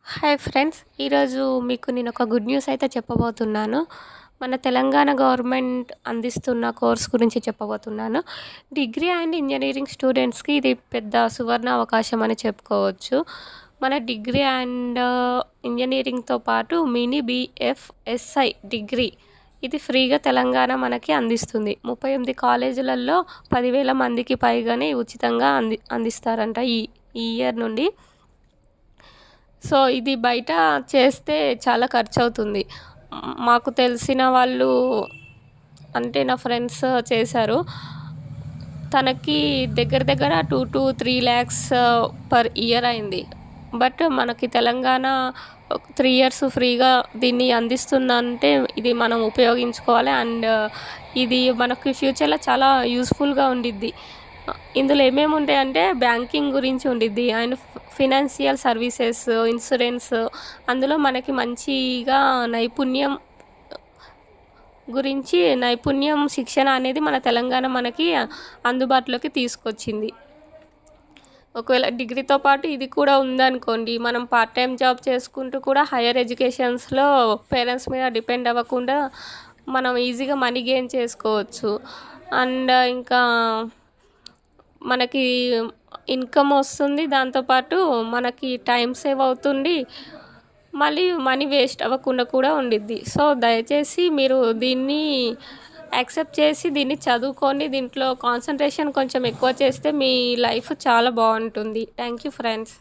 Hi friends! ఈరోజు మీకు నేను ఒక గుడ్ న్యూస్ అయితే చెప్పబోతున్నాను. మన తెలంగాణ గవర్నమెంట్ అందిస్తున్న కోర్స్ గురించి చెప్పబోతున్నాను. డిగ్రీ అండ్ ఇంజినీరింగ్ స్టూడెంట్స్‌కి ఇది పెద్ద సువర్ణ అవకాశం అని చెప్పుకోవచ్చు. మన డిగ్రీ అండ్ ఇంజినీరింగ్‌తో పాటు మినీ బీఎఫ్ఎస్ఐ డిగ్రీ ఇది ఫ్రీగా తెలంగాణ మనకి అందిస్తుంది. 38 కాలేజీలలో 10,000 మందికి పైగానే ఉచితంగా అందిస్తారంట ఈ ఇయర్ నుండి. సో ఇది బయట చేస్తే చాలా ఖర్చవుతుంది. మాకు తెలిసిన వాళ్ళు అంటే నా ఫ్రెండ్స్ చేశారు. తనకి దగ్గర దగ్గర 2-3 lakhs పర్ ఇయర్ అయింది. బట్ మనకి తెలంగాణ 3 years ఫ్రీగా దీన్ని అందిస్తుందంటే ఇది మనం ఉపయోగించుకోవాలి. అండ్ ఇది మనకి ఫ్యూచర్‌లో చాలా యూజ్‌ఫుల్‌గా ఉండిద్ది. ఇందులో ఏమేమి ఉంటాయంటే బ్యాంకింగ్ గురించి ఉండిద్ది అండ్ ఫినాన్షియల్ సర్వీసెస్, ఇన్సూరెన్స్, అందులో మనకి మంచిగా నైపుణ్యం శిక్షణ అనేది మన తెలంగాణ మనకి అందుబాటులోకి తీసుకొచ్చింది. ఒకవేళ డిగ్రీతో పాటు ఇది కూడా ఉందనుకోండి, మనం పార్ట్ టైం జాబ్ చేసుకుంటూ కూడా హైయర్ ఎడ్యుకేషన్స్‌లో పేరెంట్స్ మీద డిపెండ్ అవ్వకుండా మనం ఈజీగా మనీ గెయిన్ చేసుకోవచ్చు. అండ్ ఇంకా మనకి ఇన్కమ్ వస్తుంది. దాంతోపాటు మనకి టైం సేవ్ అవుతుంది. మళ్ళీ మనీ వేస్ట్ అవ్వకుండా కూడా ఉండిద్ది. సో దయచేసి మీరు దీన్ని యాక్సెప్ట్ చేసి దీన్ని చదువుకోండి. దీంట్లో కాన్సంట్రేషన్ కొంచెం ఎక్కువ చేస్తే మీ లైఫ్ చాలా బాగుంటుంది. Thank you friends.